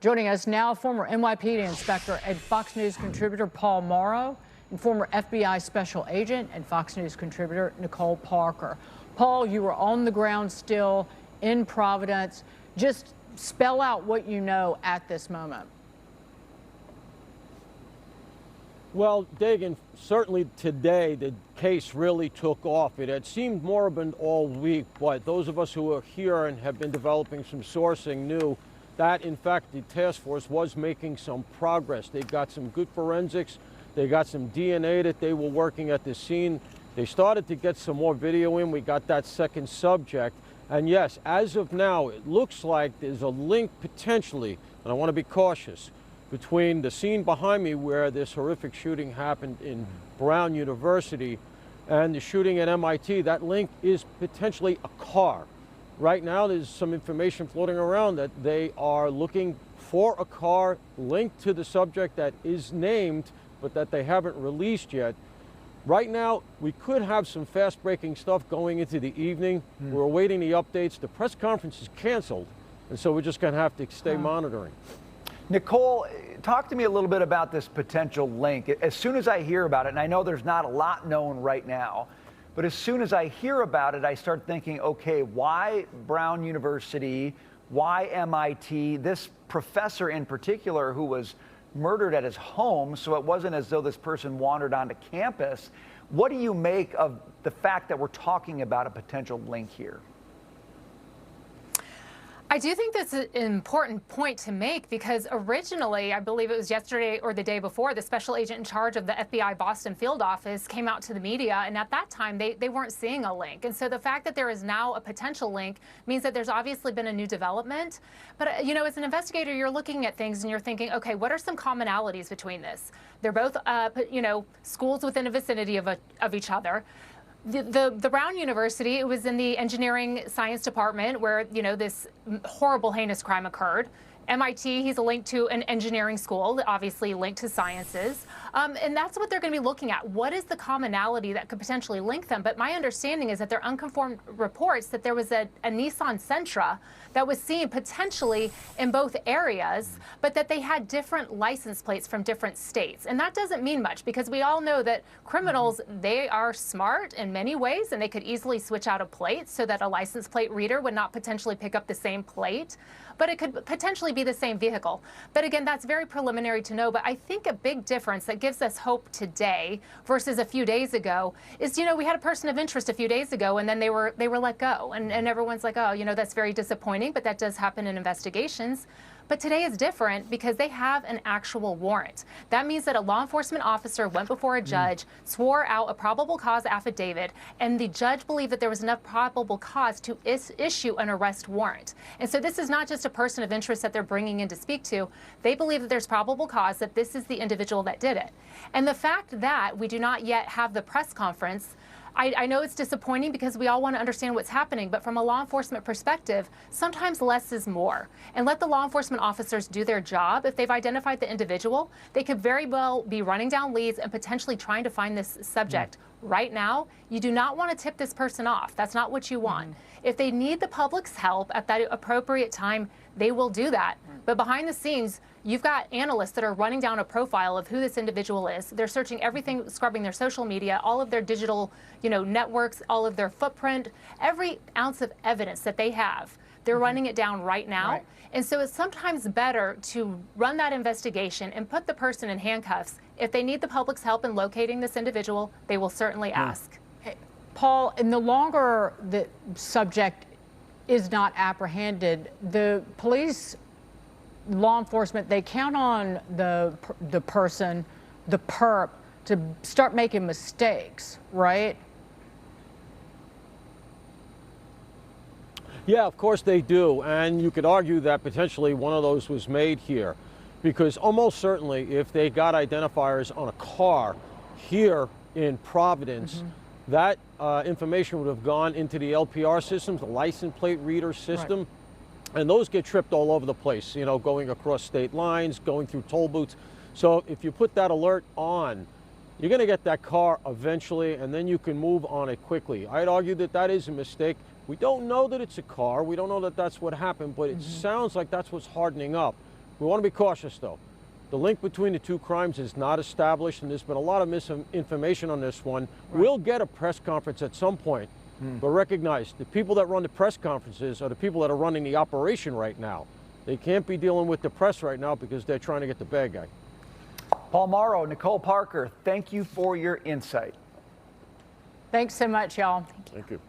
Joining us now, former NYPD inspector and Fox News contributor Paul Mauro, and former FBI special agent and Fox News contributor Nicole Parker. Paul, you were on the ground still in Providence. Just spell out what you know at this moment. Well, Dagan, certainly today the case really took off. It had seemed moribund all week, but those of us who are here and have been developing some sourcing knew that, in fact, the task force was making some progress. They got some good forensics. They got some DNA that they were working at the scene. They started to get some more video in. We got that second subject. And yes, as of now, it looks like there's a link potentially, and I want to be cautious, between the scene behind me where this horrific shooting happened in Brown University and the shooting at MIT. That link is potentially a car. Right now, there's some information floating around that they are looking for a car linked to the subject that is named, but that they haven't released yet. Right now, we could have some fast-breaking stuff going into the evening. We're awaiting the updates. The press conference is canceled, and so we're just going to have to stay monitoring. Nicole, talk to me a little bit about this potential link. As soon as I hear about it, and I know there's not a lot known right now, but as soon as I hear about it, I start thinking, okay, why Brown University? Why MIT? This professor in particular who was murdered at his home, so it wasn't as though this person wandered onto campus. What do you make of the fact that we're talking about a potential link here? I do think that's an important point to make because originally, I believe it was yesterday or the day before, the special agent in charge of the FBI Boston field office came out to the media, and at that time they weren't seeing a link. And so the fact that there is now a potential link means that there's obviously been a new development. But you know, as an investigator, you're looking at things and you're thinking, okay, what are some commonalities between this? They're both, you know, schools within a vicinity of each other. The Brown University, it was in the engineering science department where, you know, this horrible, heinous crime occurred. MIT, he's a link to an engineering school, obviously linked to sciences. And that's what they're going to be looking at. What is the commonality that could potentially link them? But my understanding is that there are unconfirmed reports that there was a Nissan Sentra that was seen potentially in both areas, but that they had different license plates from different states. And that doesn't mean much because we all know that criminals, they are smart in many ways, and they could easily switch out a plate so that a license plate reader would not potentially pick up the same plate, but it could potentially be the same vehicle. But again, that's very preliminary to know. But I think a big difference that gives us hope today versus a few days ago is, you know, we had a person of interest a few days ago and then they were let go. And everyone's like, oh, you know, that's very disappointing, but that does happen in investigations. But today is different because they have an actual warrant. That means that a law enforcement officer went before a judge, swore out a probable cause affidavit, and the judge believed that there was enough probable cause to issue an arrest warrant. And so this is not just a person of interest that they're bringing in to speak to. They believe that there's probable cause that this is the individual that did it. And the fact that we do not yet have the press conference, I know it's disappointing because we all want to understand what's happening, but from a law enforcement perspective, sometimes less is more. And let the law enforcement officers do their job. If they've identified the individual, they could very well be running down leads and potentially trying to find this subject. Right now, you do not want to tip this person off. That's not what you want. If they need the public's help at that appropriate time, they will do that. But behind the scenes, you've got analysts that are running down a profile of who this individual is. They're searching everything, scrubbing their social media, all of their digital, you know, networks, all of their footprint, every ounce of evidence that they have. They're running it down right now. Right. And so it's sometimes better to run that investigation and put the person in handcuffs. If they need the public's help in locating this individual, they will certainly ask. Hey, Paul, and the longer the subject is not apprehended, the police, law enforcement, they count on the person, the perp, to start making mistakes, right? Yeah, of course they do. And you could argue that potentially one of those was made here, because almost certainly if they got identifiers on a car here in Providence, that information would have gone into the LPR systems, the license plate reader system. Right. And those get tripped all over the place, you know, going across state lines, going through toll booths. So if you put that alert on, you're going to get that car eventually, and then you can move on it quickly. I'd argue that that is a mistake. We don't know that it's a car. We don't know that that's what happened, but it sounds like that's what's hardening up. We want to be cautious, though. The link between the two crimes is not established, and there's been a lot of misinformation on this one. Right. We'll get a press conference at some point, but recognize the people that run the press conferences are the people that are running the operation right now. They can't be dealing with the press right now because they're trying to get the bad guy. Paul Mauro, Nicole Parker, thank you for your insight. Thanks so much, y'all. Thank you.